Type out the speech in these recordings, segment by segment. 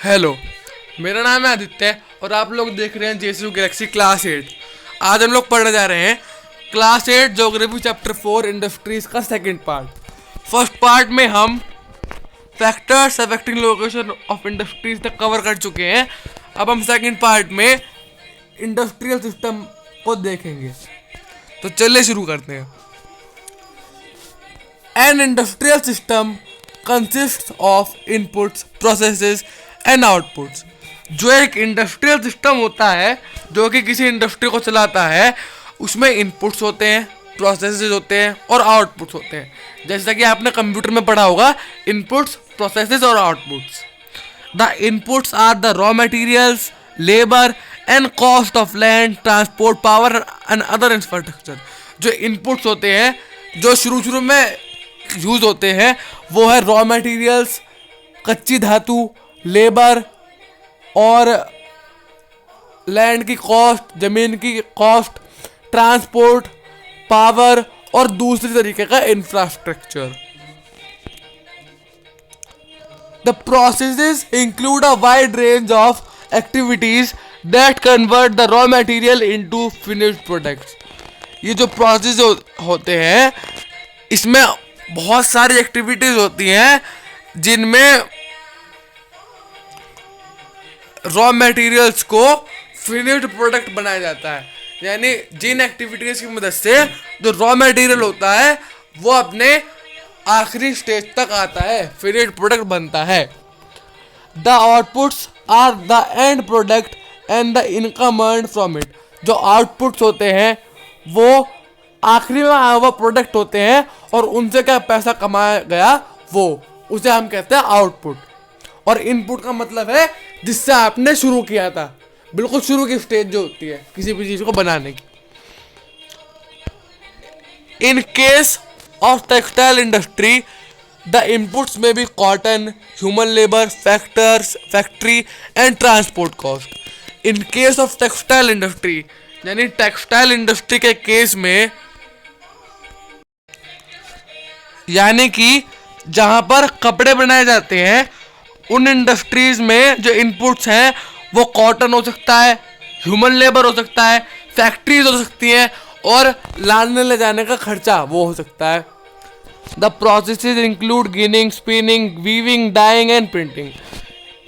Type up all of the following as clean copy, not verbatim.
Hello, मेरा नाम है आदित्य और आप लोग देख रहे हैं जेएसयू गैलेक्सी क्लास 8। आज हम लोग पढ़ने जा रहे हैं क्लास 8 ज्योग्राफी चैप्टर 4 इंडस्ट्रीज का सेकंड पार्ट। फर्स्ट पार्ट में हम factors affecting location of industries तक कवर कर चुके हैं। अब हम सेकंड पार्ट में इंडस्ट्रियल सिस्टम को देखेंगे। तो चलिए शुरू करते हैं। An industrial system consist of inputs, processes and outputs. जो एक इंडस्ट्रियल सिस्टम होता है जो कि किसी इंडस्ट्री को चलाता है, उसमें इनपुट्स होते हैं, प्रोसेसेस होते हैं और आउटपुट्स होते हैं। जैसा कि आपने कंप्यूटर में पढ़ा होगा, इनपुट्स, प्रोसेसेस और outputs. The inputs are the raw materials, labour and cost of land, transport, power and other infrastructure. जो इनपुट्स होते हैं जो शुरू में यूज होते हैं वो है रॉ मटेरियल्स, कच्ची धातु, लेबर और लैंड की कॉस्ट, जमीन की कॉस्ट, ट्रांसपोर्ट, पावर और दूसरी तरीके का infrastructure. The processes include a wide range of activities that convert the raw material into finished products. ये जो प्रोसेस होते हैं इसमें बहुत सारी एक्टिविटीज होती हैं जिनमें रॉ मटेरियल्स को फिनिश्ड प्रोडक्ट बनाया जाता है। यानी जिन एक्टिविटीज की मदद से जो रॉ मटेरियल होता है वो अपने आखिरी स्टेज तक आता है, फिनिश्ड प्रोडक्ट बनता है। The outputs are the end product and the income earned from it. जो आउटपुट्स होते हैं वो आखिरी में आया हुआ प्रोडक्ट होते हैं और उनसे क्या पैसा कमाया गया वो, उसे हम कहते हैं आउटपुट। और इनपुट का मतलब है जिससे आपने शुरू किया था, बिल्कुल शुरू की स्टेज जो होती है किसी भी चीज को बनाने की। In case of textile industry the inputs में भी cotton, human labour, factory and transport cost. In case of textile industry यानी टेक्सटाइल इंडस्ट्री के केस में, यानी कि जहां पर कपड़े बनाए जाते हैं उन इंडस्ट्रीज में जो इनपुट्स हैं वो कॉटन हो सकता है, ह्यूमन लेबर हो सकता है, फैक्ट्रीज हो सकती हैं और लाने ले जाने का खर्चा वो हो सकता है। The processes include ginning, spinning, weaving, dyeing and printing.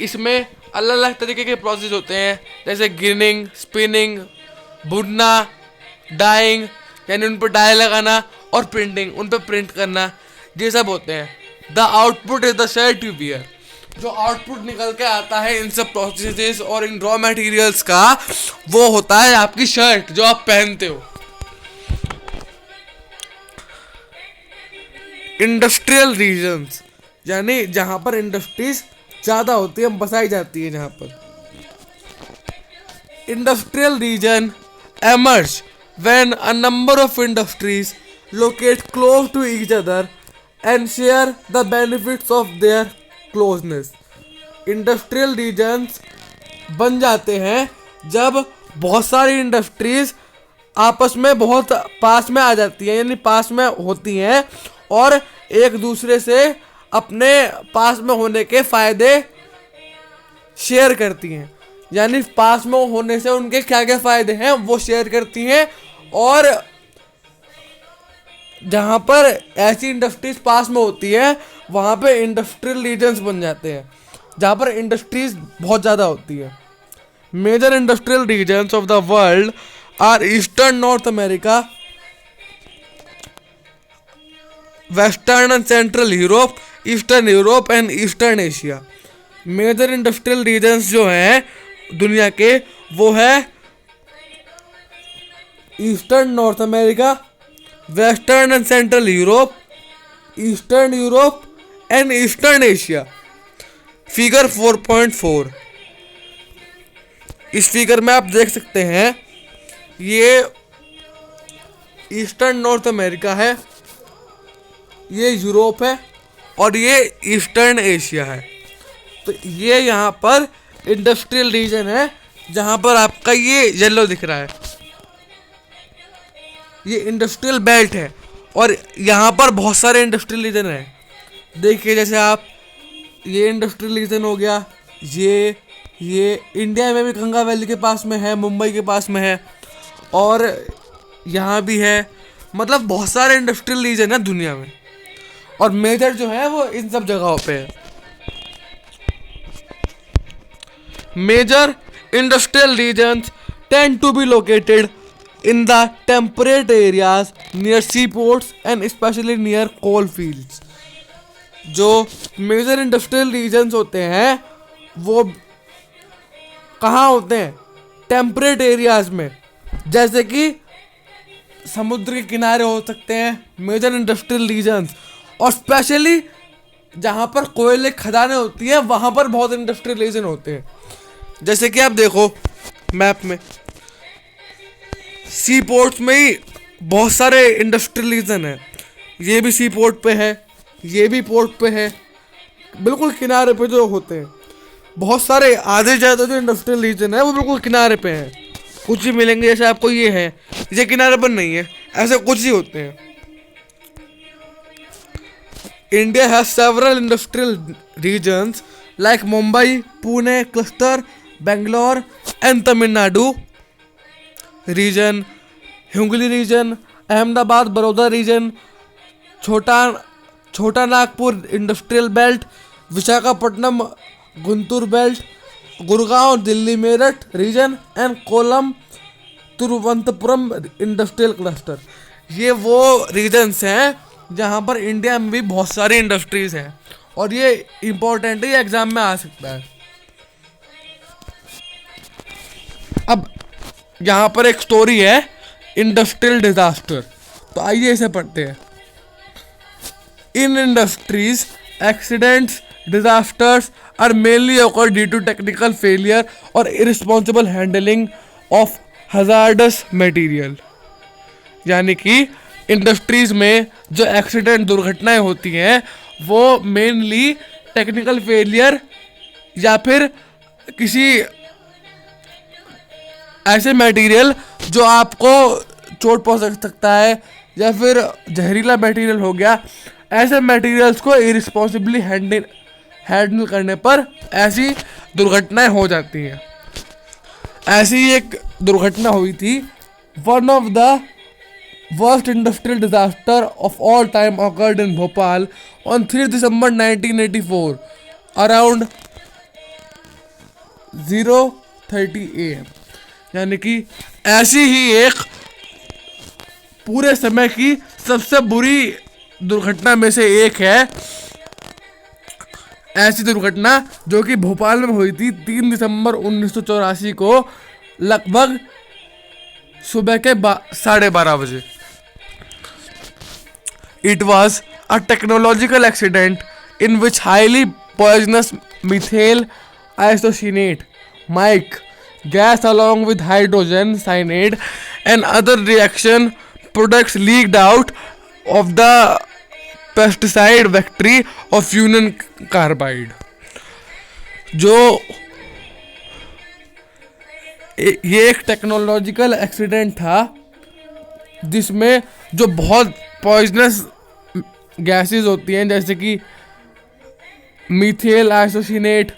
इसमें अलग अलग तरीके के प्रोसेस होते हैं जैसे गिनिंग, स्पिनिंग, बुनना, डाइंग यानी उन पर डाई लगाना और प्रिंटिंग, उन पर प्रिंट करना, ये सब होते हैं। The output is the shirt you wear. जो आउटपुट निकल के आता है इन सब प्रोसेसेस और इन रॉ मटेरियल्स का वो होता है आपकी शर्ट जो आप पहनते हो। इंडस्ट्रियल रीजन्स यानी जहां पर इंडस्ट्रीज ज्यादा होती है, बसाई जाती है जहां पर। Industrial region emerge when a number of industries locate close to each other and share the benefits of their closeness. Industrial regions बन जाते हैं जब बहुत सारी इंडस्ट्रीज आपस में बहुत पास में आ जाती हैं, यानी पास में होती हैं और एक दूसरे से अपने पास में होने के फायदे शेयर करती हैं। यानी पास में होने से उनके क्या क्या फायदे हैं वो शेयर करती हैं। और जहां पर ऐसी इंडस्ट्रीज पास में होती है वहां पे इंडस्ट्रियल रीजन्स बन जाते हैं जहां पर इंडस्ट्रीज बहुत ज़्यादा होती है। Major industrial regions of the world are eastern North America, western and central Europe, eastern Europe and eastern Asia. Major industrial regions जो हैं दुनिया के वो है eastern North America, western and central Europe, eastern Europe and eastern Asia. Figure 4.4। इस figure में आप देख सकते हैं ये ईस्टर्न नॉर्थ अमेरिका है, ये यूरोप है और ये ईस्टर्न एशिया है। तो ये यहाँ पर इंडस्ट्रियल रीजन है जहां पर आपका ये येलो दिख रहा है, ये इंडस्ट्रियल बेल्ट है और यहाँ पर बहुत सारे इंडस्ट्रियल रीजन है। देखिए जैसे आप ये इंडस्ट्रियल रीजन हो गया, ये इंडिया में भी गंगा वैली के पास में है, मुंबई के पास में है, और यहाँ भी है। मतलब बहुत सारे इंडस्ट्रियल रीजन है दुनिया में, और मेजर जो है वो इन सब जगहों पे है। Major industrial regions tend to be located in the temperate areas near seaports and especially near coal fields। जो मेजर इंडस्ट्रियल रीजन्स होते हैं वो कहाँ होते हैं? टेम्परेट एरियाज में, जैसे कि समुद्र के किनारे हो सकते हैं मेजर इंडस्ट्रियल रीजन्स, और स्पेशली जहाँ पर कोयले खदानें होती हैं वहाँ पर बहुत इंडस्ट्रियल रीजन होते हैं। जैसे कि आप देखो मैप में, सी पोर्ट्स में ही बहुत सारे इंडस्ट्रियल रीजन है। ये भी सी पोर्ट पे है, ये भी पोर्ट पे है, बिल्कुल किनारे पे जो होते हैं। बहुत सारे आधे ज़्यादा जो इंडस्ट्रियल रीजन है वो बिल्कुल किनारे पे हैं। कुछ ही मिलेंगे, जैसे आपको ये है, ये किनारे पर नहीं है, ऐसे कुछ ही होते हैं। India has several industrial regions like Mumbai, Pune cluster, Bangalore and Tamil Nadu region, Hooghly region, Ahmedabad Baroda region, Chota Nagpur industrial belt, Visakhapatnam Guntur belt, Gurgaon Delhi Meerut region and Kollam Thiruvananthapuram industrial cluster. ये वो रीजन्स हैं जहाँ पर इंडिया में भी बहुत सारी इंडस्ट्रीज हैं, और ये इम्पोर्टेंट है, ये एग्जाम में आ सकता है। अब यहाँ पर एक स्टोरी है इंडस्ट्रियल डिजास्टर, तो आइए इसे पढ़ते हैं। In industries accidents disasters are mainly occur due to technical failure or irresponsible handling of hazardous material। यानी कि इंडस्ट्रीज में जो एक्सीडेंट दुर्घटनाएं होती हैं वो मेनली टेक्निकल फेलियर या फिर किसी ऐसे मटेरियल जो आपको चोट पहुंचा सकता है, या फिर जहरीला मटेरियल हो गया, ऐसे मटेरियल्स को इरिस्पॉन्सिबली हैंडल करने पर ऐसी दुर्घटनाएं हो जाती हैं। ऐसी एक दुर्घटना हुई थी, one of the worst industrial disaster of all time occurred in Bhopal on 3 December 1984 around 0:30 AM। यानी कि ऐसी ही एक पूरे समय की सबसे बुरी दुर्घटना में से एक है, ऐसी दुर्घटना जो कि भोपाल में हुई थी 3 दिसंबर 1984 को लगभग सुबह के 12:30 बजे। It was a technological accident in which highly poisonous methyl isocyanate MIC gas along with hydrogen cyanide and other reaction products leaked out of the pesticide factory of Union Carbide। जो ये एक टेक्नोलॉजिकल एक्सीडेंट था जिसमें जो बहुत poisonous gases होती हैं, जैसे कि मीथेल आइसोसिनेट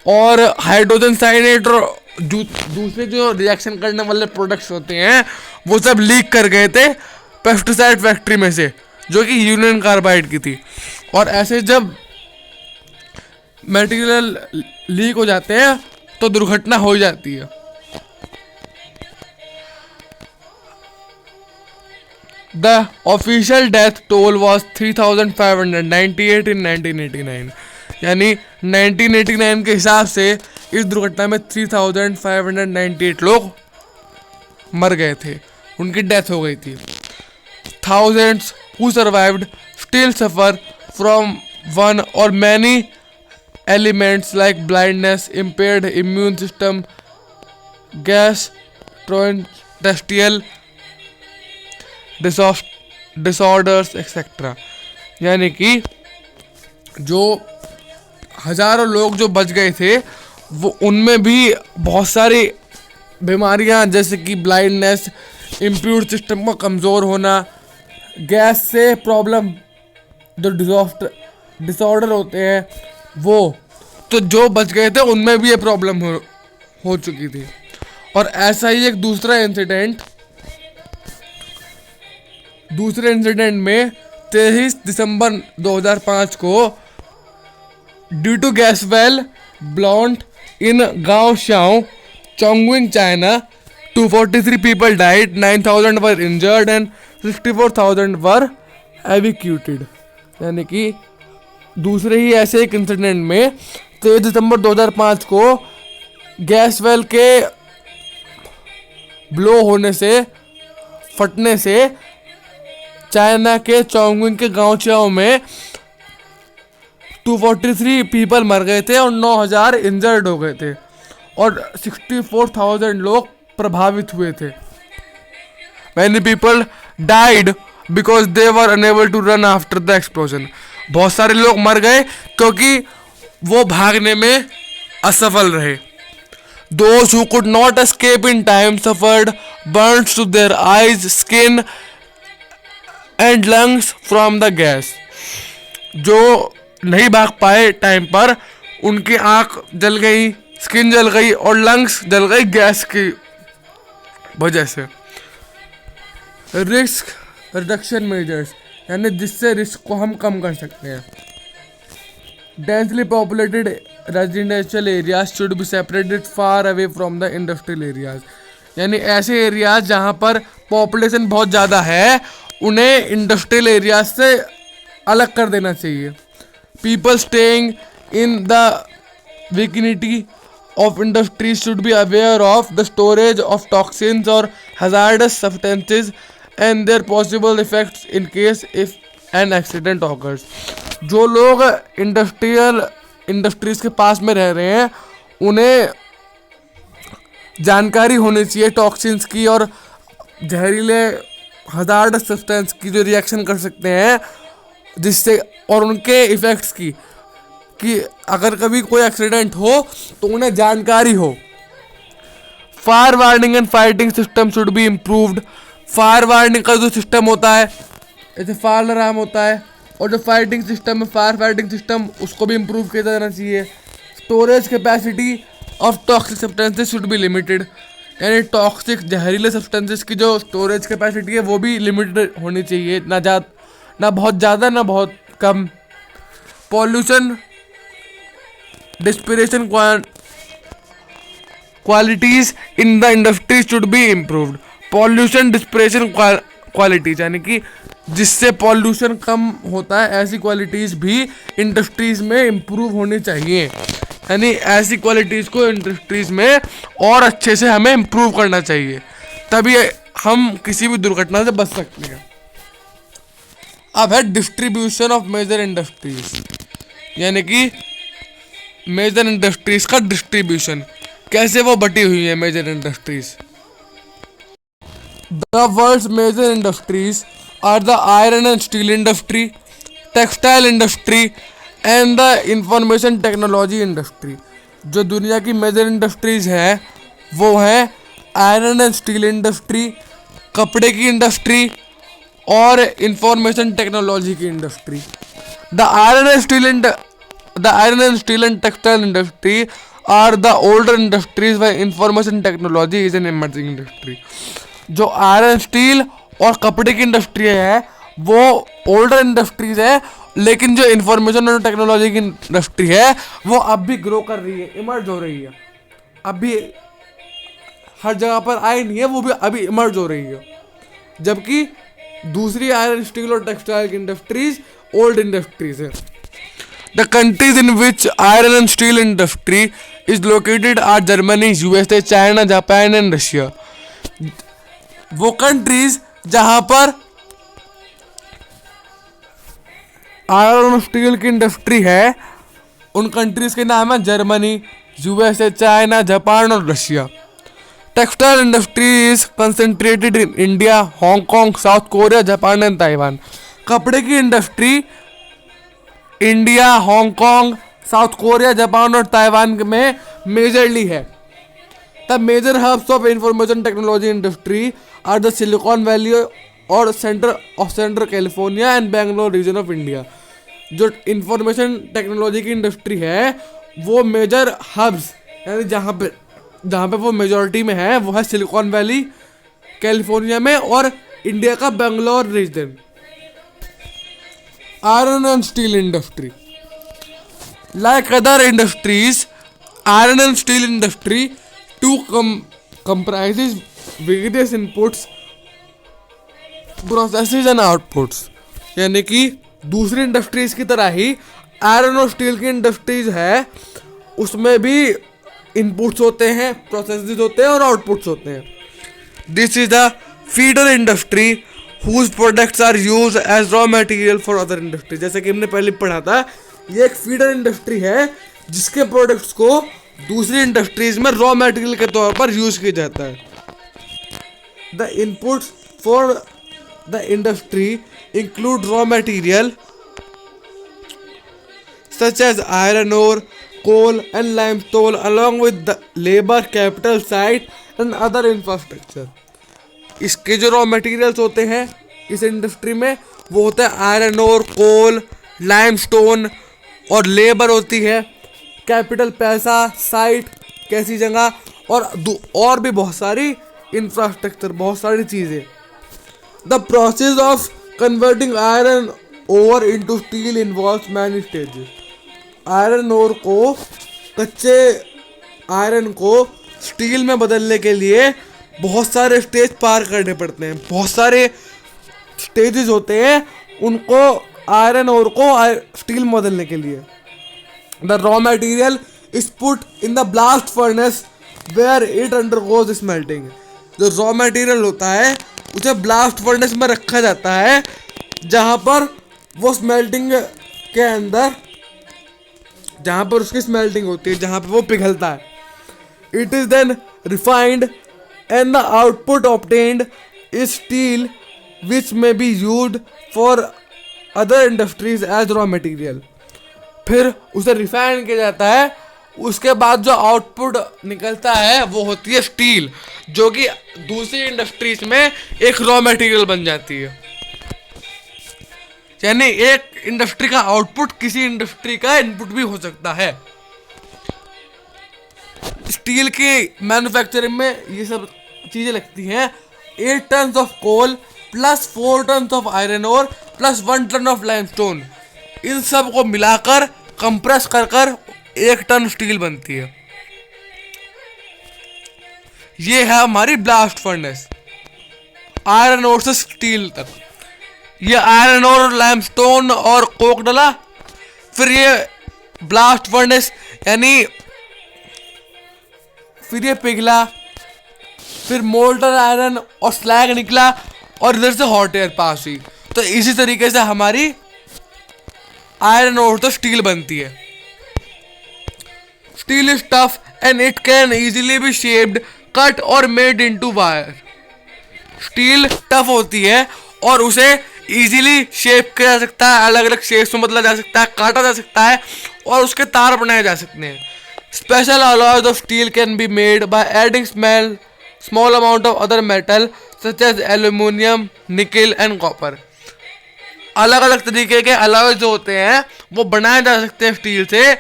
और हाइड्रोजन साइनेट और दूसरे जो रिएक्शन करने वाले प्रोडक्ट्स होते हैं, वो सब लीक कर गए थे पेस्टिसाइड फैक्ट्री में से, जो कि यूनियन कार्बाइड की थी। और ऐसे जब मटेरियल लीक हो जाते हैं तो दुर्घटना हो जाती है। The official death toll was 3,598 इन 1989। यानी 1989 के हिसाब से इस दुर्घटना में 3,598 लोग मर गए थे, उनकी डेथ हो गई थी। Thousands who survived still suffer from one or many elements like blindness, impaired immune system, gastrointestinal disorders etc। यानी कि जो हजारों लोग जो बच गए थे वो उनमें भी बहुत सारी बीमारियां, जैसे कि ब्लाइंडनेस, इम्प्यूर सिस्टम का कमज़ोर होना, गैस से प्रॉब्लम, जो डिसऑर्डर होते हैं वो, तो जो बच गए थे उनमें भी ये प्रॉब्लम हो चुकी थी। और ऐसा ही एक दूसरे इंसिडेंट में 23 दिसंबर 2005 को ड्यू टू गैस वेल ब्लॉन्ट इन गांव Shao, चोंगविंग, China, 243 people died, 9,000 were injured and 64,000 were evacuated। यानी कि दूसरे ही ऐसे एक इंसिडेंट में 23 दिसंबर 2005 को गैस वेल के ब्लो होने से, फटने से चाइना के चोंगविंग के गांव चाओ में 243 पीपल मर गए थे और 9,000 इंजर्ड हो गए थे और 64,000 लोग प्रभावित हुए थे। Many people died because they were unable to run after the explosion। बहुत सारे लोग मर गए क्योंकि वो भागने में असफल रहे। Those who could not escape in time suffered burns to their eyes, skin and lungs from the gas। जो नहीं भाग पाए टाइम पर, उनकी आंख जल गई, स्किन जल गई और लंग्स जल गई गैस की वजह से। रिस्क रिडक्शन मेजर्स, यानी जिससे रिस्क को हम कम कर सकते हैं। Densely populated residential areas should be separated far away from the industrial areas. यानी ऐसे एरियाज जहाँ पर पॉपुलेशन बहुत ज़्यादा है उन्हें इंडस्ट्रियल एरियाज से अलग कर देना चाहिए। People staying in the vicinity of industries should be aware of the storage of toxins or hazardous substances and their possible effects in case if an accident occurs। जो लोग इंडस्ट्रीज के पास में रह रहे हैं उन्हें जानकारी होनी चाहिए टॉक्सिन्स की और जहरीले हजार्डस सब्सटेंस की जो रिएक्शन कर सकते हैं, जिससे और उनके इफ़ेक्ट्स की, कि अगर कभी कोई एक्सीडेंट हो तो उन्हें जानकारी हो। Fire warning and fighting system should be improved. Fire warning का जो सिस्टम होता है, जैसे फायर अलार्म होता है, और जो फाइटिंग सिस्टम है, फायर फाइटिंग सिस्टम, उसको भी इम्प्रूव किया जाना चाहिए। Storage capacity of toxic substances should be limited. यानी टॉक्सिक जहरीले सब्सटेंसेस की जो स्टोरेज कैपेसिटी है वो भी लिमिटेड होनी चाहिए, ना बहुत ज़्यादा ना बहुत कम। Pollution dispersion qualities in the industry should be improved. Pollution dispersion qualities, यानी कि जिससे पॉल्यूशन कम होता है ऐसी क्वालिटीज भी इंडस्ट्रीज में इम्प्रूव होनी चाहिए। यानी ऐसी क्वालिटीज को इंडस्ट्रीज में और अच्छे से हमें इम्प्रूव करना चाहिए, तभी हम किसी भी दुर्घटना से बच सकते हैं। अब है डिस्ट्रीब्यूशन ऑफ मेजर इंडस्ट्रीज, यानी कि मेजर इंडस्ट्रीज का डिस्ट्रीब्यूशन, कैसे वो बटी हुई है major industries. The world's major industries are the iron and steel industry, textile industry and the information technology industry. जो दुनिया की मेजर इंडस्ट्रीज है वो है आयरन एंड स्टील इंडस्ट्री, कपड़े की इंडस्ट्री और इंफॉर्मेशन टेक्नोलॉजी की industry. The iron and steel and textile industry are the older industries व information technology is an emerging industry. जो आयरन स्टील और कपड़े की इंडस्ट्री है वो ओल्डर इंडस्ट्रीज है, लेकिन जो इंफॉर्मेशन और टेक्नोलॉजी की इंडस्ट्री है वो अब भी ग्रो कर रही है, इमर्ज हो रही है, अभी हर जगह पर आई नहीं है, वो भी अभी इमर्ज हो रही है। जबकि दूसरी आयरन स्टील और टेक्सटाइल की इंडस्ट्रीज ओल्ड इंडस्ट्रीज है। The countries in which iron and steel industry is located are Germany, USA, China, Japan and Russia. वो कंट्रीज जहां पर आयरन और स्टील की इंडस्ट्री है उन कंट्रीज के नाम है जर्मनी, यूएसए, चाइना, जापान और Russia. Textile industry is concentrated in India, Hong Kong, South Korea, Japan and Taiwan. कपड़े की industry India, Hong Kong, South Korea, Japan और ताइवान में मेजरली है। The major hubs of information technology industry are the Silicon Valley और central California and Bangalore region of India. जो information technology की industry है वो मेजर हब्स यानी जहाँ पे वो मेजॉरिटी में है वो है सिलिकॉन वैली कैलिफोर्निया में और इंडिया का Bangalore region. Iron and steel industry, like other industries, iron and steel industry too comprises various inputs, processes and outputs। यानी कि दूसरी इंडस्ट्रीज की तरह ही आयरन और स्टील की इंडस्ट्रीज है, उसमें भी इनपुट्स होते हैं, प्रोसेसेस होते हैं और आउटपुट्स होते हैं। This is the feeder industry whose products are used as raw material for other industries। जैसे कि हमने पहले पढ़ा था, ये एक फीडर इंडस्ट्री है जिसके प्रोडक्ट्स को दूसरी इंडस्ट्रीज में रॉ मटेरियल के तौर पर यूज किया जाता है। The inputs for the industry include raw material such as iron ore, coal and limestone along with the labour, capital, site and other infrastructure. इसके जो रॉ मटेरियल्स होते हैं इस इंडस्ट्री में वो होते हैं आयरन ओर, कोल, लाइमस्टोन और लेबर होती है, कैपिटल पैसा, साइट कैसी जगह और भी बहुत सारी इंफ्रास्ट्रक्चर, बहुत सारी चीज़ें। The process of converting iron ore into steel involves many stages. Iron ore को, कच्चे आयरन को स्टील में बदलने के लिए बहुत सारे स्टेज पार करने पड़ते हैं, बहुत सारे स्टेजेस होते हैं उनको आयरन ओर को स्टील में बदलने के लिए। The raw material is put in the blast furnace where it undergoes smelting. जो रॉ मटेरियल होता है उसे ब्लास्ट फर्नेस में रखा जाता है जहाँ पर वो स्मेल्टिंग के अंदर, जहाँ पर उसकी स्मेल्टिंग होती है, जहाँ पर वो पिघलता है। It is then refined and the output obtained is steel which may be used for other industries as raw material। फिर उसे रिफाइन किया जाता है, उसके बाद जो आउटपुट निकलता है वो होती है स्टील, जो कि दूसरी इंडस्ट्रीज में एक रॉ मटेरियल बन जाती है। यानी एक इंडस्ट्री का आउटपुट किसी इंडस्ट्री का इनपुट भी हो सकता है। स्टील की मैन्युफैक्चरिंग में ये सब चीज़ें लगती हैं। 8 ton of coal plus 4 ton of iron ore plus 1 ton of limestone, इन सब को मिलाकर कंप्रेस कर 1 टन स्टील बनती है। ये है हमारी ब्लास्ट फर्नेस, आयरन ओर से स्टील तक। ये आयरन ओर, लाइमस्टोन और कोक डाला, फिर ये ब्लास्ट फर्नेस यानी फिर ये पिघला, फिर मोल्टन आयरन और स्लैग निकला और इधर से हॉट एयर पास हुई। तो इसी तरीके से हमारी आयरन और तो स्टील बनती है। Steel is tough and it can easily be shaped, cut और made into wire. Steel tough होती है और उसे इजीली शेप किया जा सकता है, अलग अलग शेप्स में बदला जा सकता है, काटा जा सकता है और उसके तार बनाए जा सकते हैं। Special alloys of steel can be made by adding small amount of other metal such as aluminium, nickel and copper। अलग अलग तरीके के अलॉयज जो होते हैं वो बनाए जा सकते हैं स्टील से,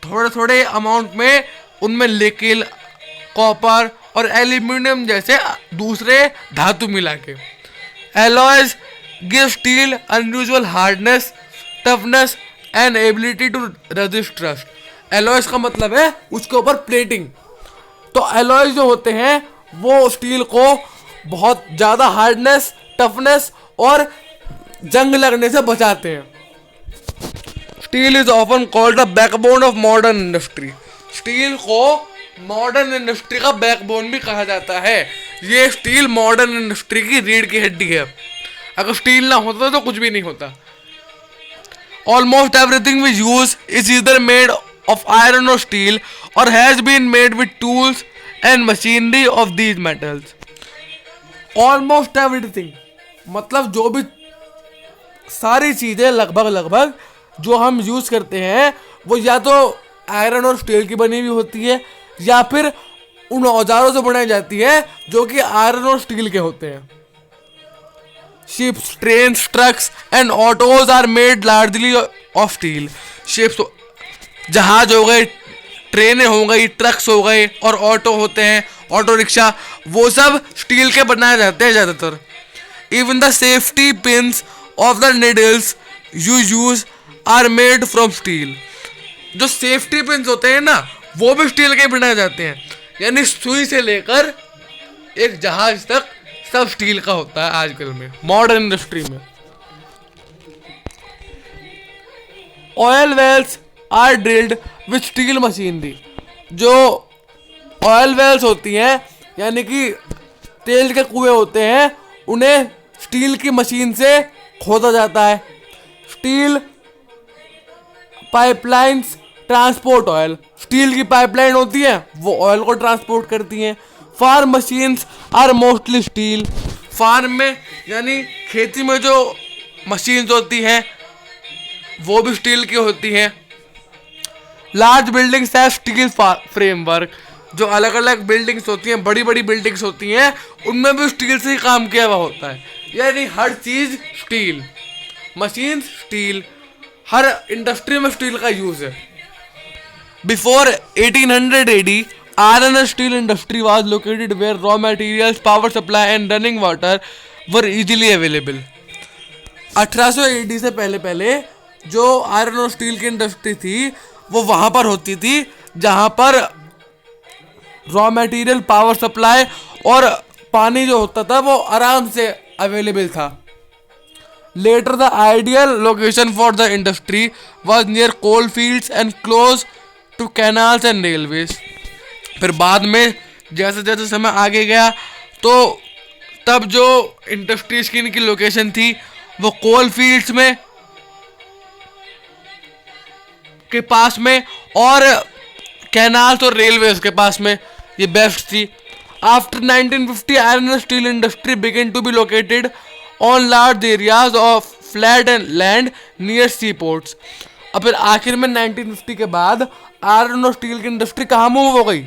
थोड़े थोड़े अमाउंट में उनमें निकेल, कॉपर और एल्यूमिनियम जैसे दूसरे धातु मिला के। alloys give steel unusual hardness, toughness and ability to resist rust। Alloys का मतलब है उसके ऊपर प्लेटिंग। तो एलॉयज जो होते हैं वो स्टील को बहुत ज़्यादा हार्डनेस, टफनेस और जंग लगने से बचाते हैं। Steel is often called the backbone of modern industry. Steel को मॉडर्न इंडस्ट्री का बैकबोन भी कहा जाता है। ये स्टील मॉडर्न इंडस्ट्री की रीढ़ की हड्डी है। अगर स्टील ना होता तो कुछ भी नहीं होता। Almost everything we use is either made of iron or steel or has been made with tools and machinery of these metals। almost everything मतलब जो भी सारी चीजें लगभग जो हम यूज करते हैं वो या तो आयरन और स्टील की बनी हुई होती है या फिर उन औजारों से बनाई जाती है जो कि आयरन और स्टील के होते हैं। Ships, trains, trucks and autos are made largely of steel. Ships जहाज हो गए, ट्रेनें हो गई, ट्रक्स हो गए और ऑटो होते हैं, ऑटो रिक्शा, वो सब स्टील के बनाए जाते हैं ज़्यादातर। Even the safety pins of the needles you use are made from steel. जो सेफ्टी पिंस होते हैं ना, वो भी स्टील के बनाए जाते हैं। यानी सुई से लेकर एक जहाज तक सब स्टील का होता है आजकल में, मॉडर्न इंडस्ट्री में। Oil wells are drilled with steel machinery. जो ऑयल वेल्स होती हैं, यानी कि तेल के कुएं होते हैं, उन्हें स्टील की मशीन से खोदा जाता है। Steel pipelines transport oil. Steel की पाइपलाइन होती है, वो ऑयल को ट्रांसपोर्ट करती हैं। Farm machines are mostly steel. Farm में यानी खेती में जो मशीन्स होती हैं वो भी स्टील की होती हैं। लार्ज बिल्डिंग्स है स्टील फ्रेमवर्क। जो अलग अलग बिल्डिंग्स होती हैं, बड़ी बड़ी बिल्डिंग्स होती हैं, उनमें भी स्टील से ही काम किया हुआ होता है। यानी हर चीज़ स्टील, मशीन्स स्टील, हर इंडस्ट्री में स्टील का यूज़ है। Before 1800 AD, iron and steel industry was located where raw materials, power supply and running water were easily available. 1800 AD से पहले पहले जो आयरन और स्टील की इंडस्ट्री थी वो वहाँ पर होती थी जहाँ पर रॉ मटेरियल, पावर सप्लाई और पानी जो होता था वो आराम से अवेलेबल था। Later the ideal location for the industry was near coal fields and close to canals and railways. फिर बाद में जैसे जैसे समय आगे गया तो तब जो इंडस्ट्रीज की इनकी लोकेशन थी वो कोल फील्ड्स में के पास में और कैनाल्स और रेलवेज के पास में ये बेस्ट थी। After 1950 iron and steel industry began to be located on large areas of flat and land near sea ports. और फिर आखिर में 1950 के बाद आयरन और स्टील की इंडस्ट्री कहाँ मूव हो गई?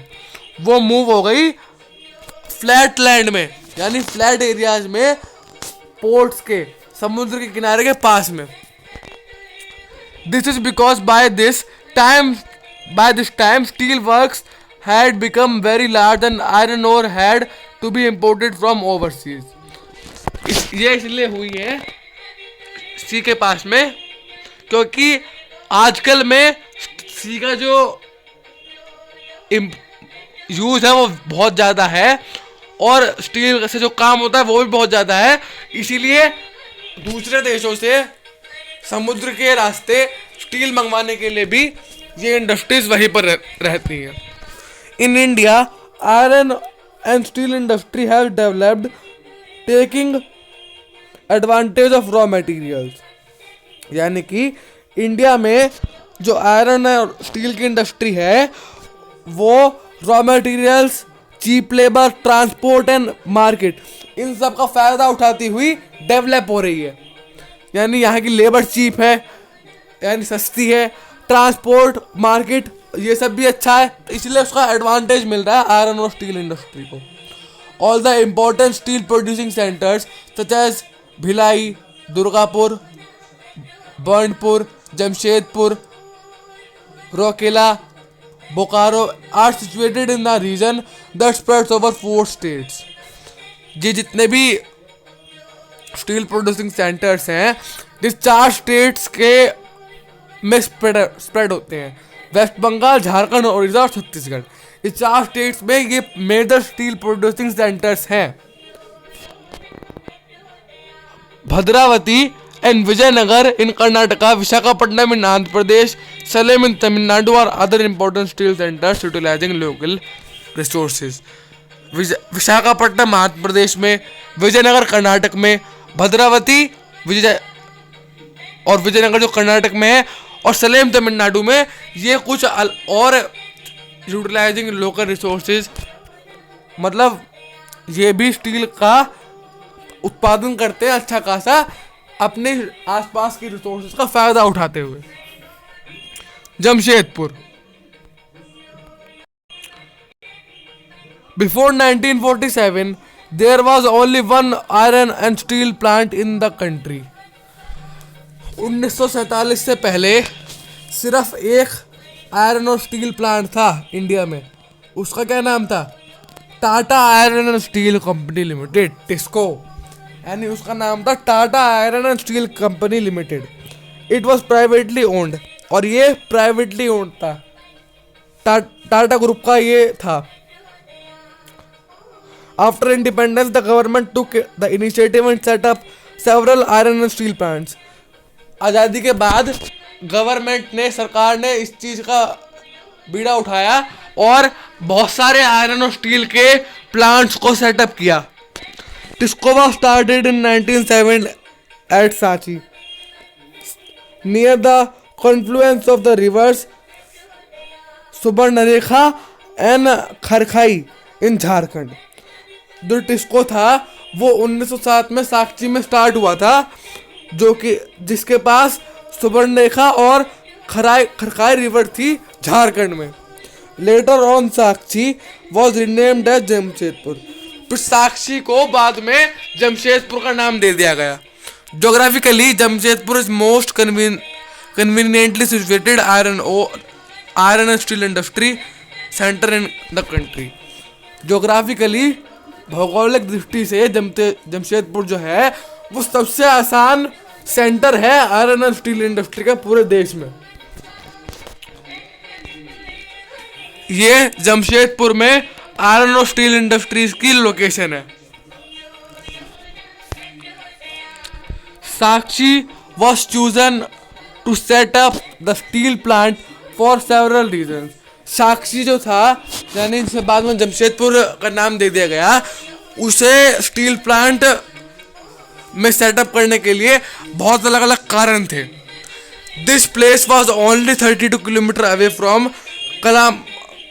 वो मूव हो गई फ्लैट लैंड में, यानी फ्लैट एरियाज में, पोर्ट्स के, समुद्र के किनारे के पास में। This is because by this time steel works had become very large and iron ore had to be imported from overseas. ये इसलिए हुई है सी के पास में क्योंकि आजकल में सी का जो यूज है वो बहुत ज़्यादा है और स्टील से जो काम होता है वो भी बहुत ज़्यादा है। इसीलिए दूसरे देशों से समुद्र के रास्ते स्टील मंगवाने के लिए भी ये इंडस्ट्रीज वहीं पर रहती हैं। In India iron and steel industry have developed taking advantage of raw materials. यानी कि इंडिया में जो आयरन और स्टील की इंडस्ट्री है वो raw materials, cheap labour, transport and market, इन सब का फ़ायदा उठाती हुई डेवलप हो रही है। यानी यहाँ की लेबर चीप है, यानी सस्ती है, ट्रांसपोर्ट, मार्केट, ये सब भी अच्छा है, तो इसलिए उसका एडवांटेज मिल रहा है आयरन और स्टील इंडस्ट्री को। All the important steel producing centres such as Bhilai, Durgapur, Burnpur, Jamshedpur, Rourkela, Bokaro are situated in the region that spreads over 4 states। ये जितने भी स्टील प्रोड्यूसिंग सेंटर्स हैं ये 4 स्टेट्स के में स्प्रेड होते हैं। वेस्ट बंगाल, झारखंड, उड़ीसा और छत्तीसगढ़, ये 4 स्टेट्स में ये मेजर स्टील प्रोड्यूसिंग सेंटर्स हैं। Bhadravati and Vijayanagar in Karnataka, Visakhapatnam in Andhra Pradesh, Salem in Tamil Nadu और other important steel centres utilising local resources. Visakhapatnam Andhra Pradesh में, विजयनगर कर्नाटक में, भद्रावती विजयनगर जो कर्नाटक में है और सलेम तमिलनाडु में, ये कुछ और यूटिलाइजिंग लोकल रिसोर्सेज, मतलब ये भी स्टील का उत्पादन करते हैं अच्छा खासा अपने आसपास की रिसोर्सेज का फायदा उठाते हुए। Jamshedpur. Before 1947, there was only one iron and steel plant in the country. 1947 से पहले सिर्फ एक आयरन और स्टील प्लांट था इंडिया में, उसका क्या नाम था? Tata iron and steel company limited, TISCO, यानी उसका नाम था Tata iron and steel company limited. It was privately owned, और ये प्राइवेटली ओन्ड था, टाटा ग्रुप का ये था। After independence the government took the initiative and set up several iron and steel plants. आज़ादी के बाद गवर्नमेंट ने, सरकार ने इस चीज़ का बीड़ा उठाया और बहुत सारे आयरन और स्टील के प्लांट्स को सेटअप किया। TISCO was started in 1907 at Sakchi near the confluence of the rivers Subarnarekha and Kharkai in Jharkhand. जो टिस्को था वो 1907 में सांची में स्टार्ट हुआ था, जो कि जिसके पास सुबर्णरेखा और खरखाई रिवर थी झारखंड में। Later on Sakshi was renamed as Jamshedpur. फिर साक्षी को बाद में जमशेदपुर का नाम दे दिया गया। Geographically Jamshedpur is most conveniently situated iron and steel industry centre in the country. Geographically, भौगोलिक दृष्टि से जमशेदपुर जो है वो सबसे आसान सेंटर है आयरन एंड स्टील इंडस्ट्री का पूरे देश में। ये जमशेदपुर में आयरन और स्टील इंडस्ट्रीज की लोकेशन है। Sakchi was chosen to set up the steel plant for several region. Sakchi जो था, यानी जिसे बाद में जमशेदपुर का नाम दे दिया गया, उसे स्टील प्लांट में सेटअप करने के लिए बहुत अलग अलग कारण थे। This place was only 32 kilometres away from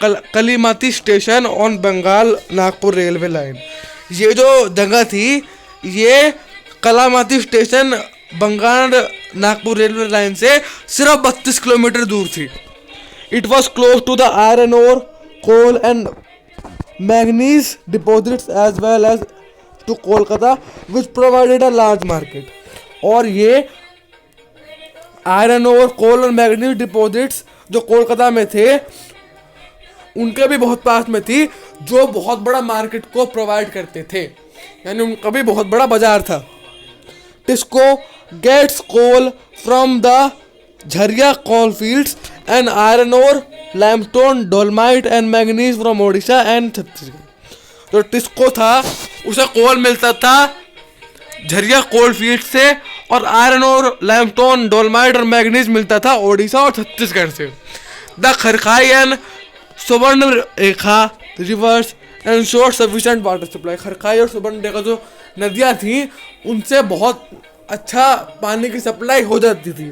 Kalimati station on Bengal Nagpur railway line. ये जो जगह थी ये Kalamati station Bengal Nagpur railway line से सिर्फ 32 किलोमीटर दूर थी। It was close to the iron ore, coal and manganese deposits as well as to Kolkata which provided a large market. और ये आयरन ओर, कोल और मैग्नीज डिपॉजिट्स जो कोलकाता में थे उनके भी बहुत पास में थी, जो बहुत बड़ा मार्केट को प्रोवाइड करते थे, यानी उनका भी बहुत बड़ा बाजार था। TISCO gets coal from the Jharia coal fields and iron ore, limestone, dolomite and manganese from Odisha and Chhattisgarh. जो टिस्को था उसे कोल मिलता था झरिया कोल फील्ड से, और आयरन और लाइमस्टोन, डोलमाइट और मैग्नीज मिलता था ओडिशा और छत्तीसगढ़ से। The Kharkai and Suvarnarekha rivers ensure sufficient water supply. Kharkai और सुवर्ण रेखा जो नदियाँ थी उनसे बहुत अच्छा पानी की सप्लाई हो जाती थी।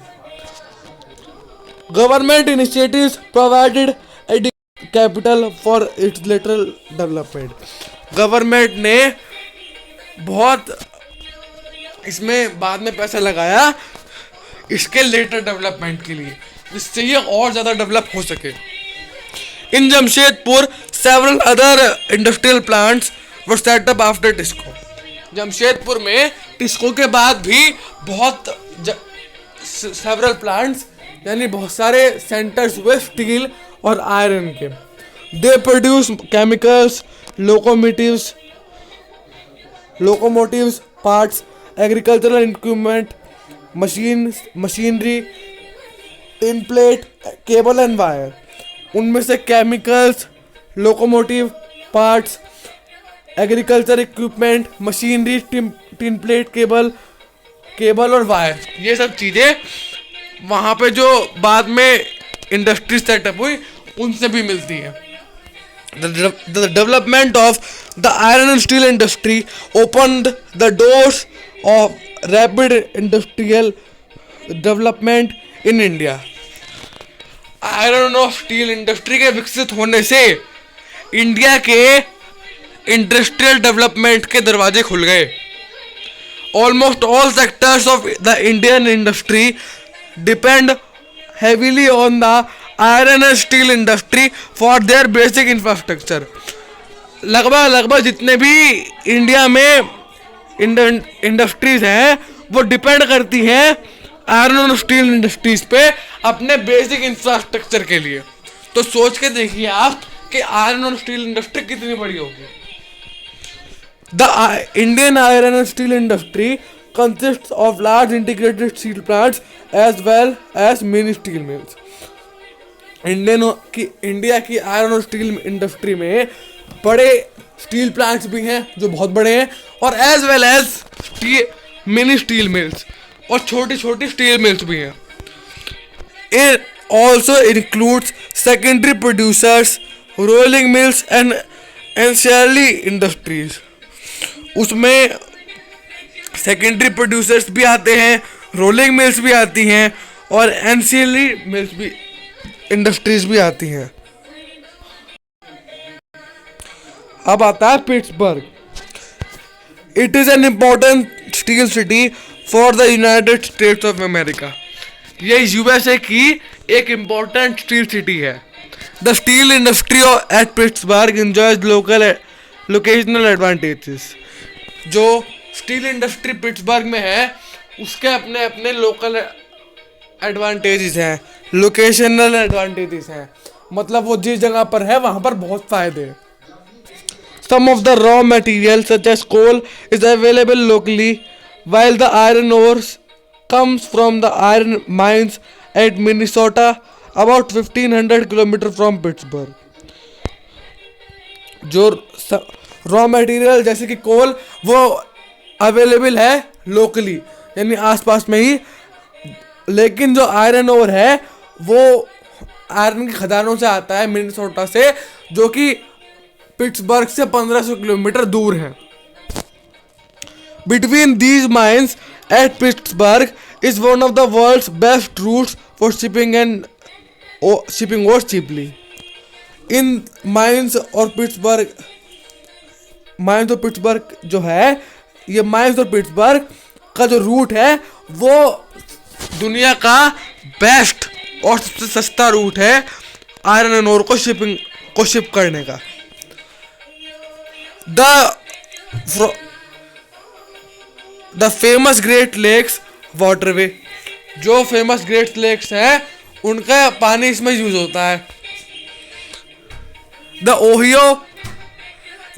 Government initiatives provided capital for its lateral development. Government ने बहुत इसमें बाद में पैसा लगाया इसके लेटर डेवलपमेंट के लिए, जिससे ये और ज़्यादा डेवलप हो सके। In Jamshedpur several other industrial plants were set up after TISCO. Jamshedpur में टिस्को के बाद भी बहुत सेवरल प्लांट्स, यानी बहुत सारे सेंटर्स हुए स्टील और आयरन के। They produce chemicals, locomotives parts, agricultural equipment, machinery, tin plate, cable and wire. उनमें से chemicals, locomotive parts, agriculture equipment, machinery, tin plate, cable और वायर, ये सब चीज़ें वहाँ पे जो बाद में इंडस्ट्री सेटअप हुई उनसे भी मिलती है। The development of the iron and steel industry opened the doors of rapid industrial development in India. Iron और स्टील इंडस्ट्री के विकसित होने से इंडिया के इंडस्ट्रियल डेवलपमेंट के दरवाजे खुल गए। Almost all sectors of the Indian industry depend heavily on the iron and steel industry for their basic infrastructure. लगभग जितने भी इंडिया में इंडस्ट्रीज हैं वो डिपेंड करती हैं आयरन और स्टील इंडस्ट्रीज पे अपने बेसिक इंफ्रास्ट्रक्चर के लिए। तो सोच के देखिए आप कि आयरन और स्टील इंडस्ट्री कितनी बड़ी होगी। The Indian iron and steel industry consists of large integrated steel plants as well as mini steel mills. India की आयरन और स्टील इंडस्ट्री में बड़े स्टील प्लांट्स भी हैं जो बहुत बड़े हैं, और as well as mini steel mills और छोटी छोटी स्टील मिल्स भी हैं। It also includes secondary producers, rolling mills and ancillary industries. उसमें सेकेंडरी प्रोड्यूसर्स भी आते हैं, रोलिंग मिल्स भी आती हैं और एंसियरली मिल्स भी, इंडस्ट्रीज भी आती हैं। अब आता है Pittsburgh. It is an important steel city for the United states of America. ये यूएसए की एक इम्पोर्टेंट स्टील सिटी है। The steel industry at Pittsburgh enjoys locational advantages. जो स्टील इंडस्ट्री पिट्सबर्ग में है उसके अपने अपने लोकल एडवांटेजेस हैं, लोकेशनल एडवांटेजेस हैं, मतलब वो जिस जगह पर है वहाँ पर बहुत फायदे हैं। Some of the raw material such as coal is available locally, while the iron ores comes from the iron mines at Minnesota, about 1500 kilometer from Pittsburgh. जो रॉ मटेरियल जैसे कि कोल वो अवेलेबल है लोकली यानी आसपास में ही, लेकिन जो आयरन ओर है वो आयरन की खदानों से आता है मिनेसोटा से, जो कि पिट्सबर्ग से 1500 किलोमीटर दूर है। Between these mines at Pittsburgh is one of the world's best routes for shipping and shipping और चीपली। इन माइंस और पिट्सबर्ग जो है, ये माइंस और पिट्सबर्ग का जो रूट है वो दुनिया का बेस्ट और सबसे सस्ता रूट है आयरन एंड ओर को शिप करने का। The famous Great Lakes waterway, जो फेमस ग्रेट लेक्स हैं उनका पानी इसमें यूज होता है। The Ohio,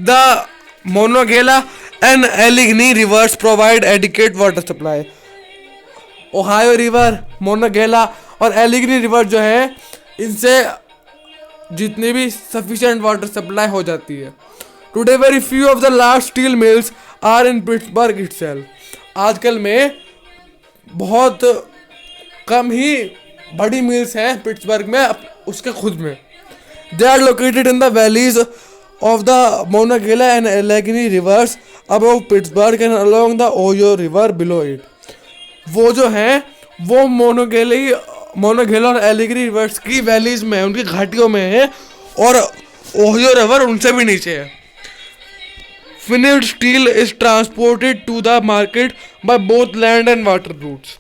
the Monongahela and Allegheny rivers provide adequate water supply. Ohio river, Monongahela और एलिगनी रिवर जो है इनसे जितनी भी सफिशिएंट वाटर सप्लाई हो जाती है। Today very few of the large steel mills are in Pittsburgh itself. आजकल में बहुत कम ही बड़ी मिल्स हैं पिट्सबर्ग में उसके खुद में। They are located in the valleys of the Monongahela and Allegheny rivers above Pittsburgh and along the Ohio river below it. वो जो हैं वो मोनोगेला और एलिगनी रिवर्स की वैलीज में, उनकी घाटियों में है, और ओहियो रिवर उनसे भी नीचे है। Finished steel is transported to the market by both land and water routes.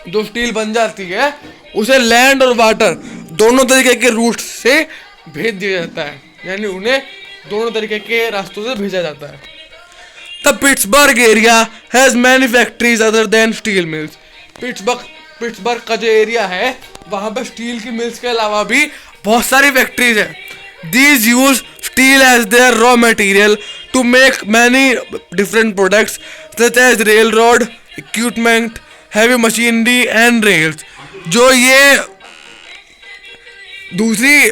जो स्टील बन जाती है उसे लैंड और वाटर दोनों तरीके के रूट से भेज दिया जाता है, यानी उन्हें दोनों तरीके के रास्तों से भेजा जाता है। The Pittsburgh area has many factories other than steel mills. Pittsburgh का जो एरिया है वहाँ पे स्टील की मिल्स के अलावा भी बहुत सारी फैक्ट्रीज हैं। These use steel as their raw material to make many different products such as railroad equipment, heavy machinery and rails. जो ये दूसरी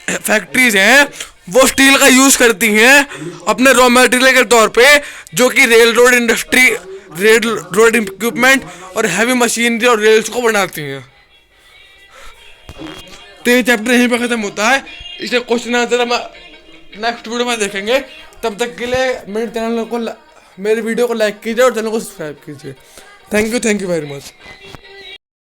फैक्ट्रीज हैं वो स्टील का यूज करती हैं अपने रॉ मटेरियल के तौर पे, जो कि रेल रोड इक्विपमेंट और हैवी मशीनरी और रेल्स को बनाती हैं। तो ये चैप्टर यहीं पे खत्म होता है। इसे क्वेश्चन आंसर हम नेक्स्ट वीडियो में देखेंगे। तब तक के लिए मेरे वीडियो को लाइक कीजिए और चैनल को सब्सक्राइब कीजिए। Thank you very much.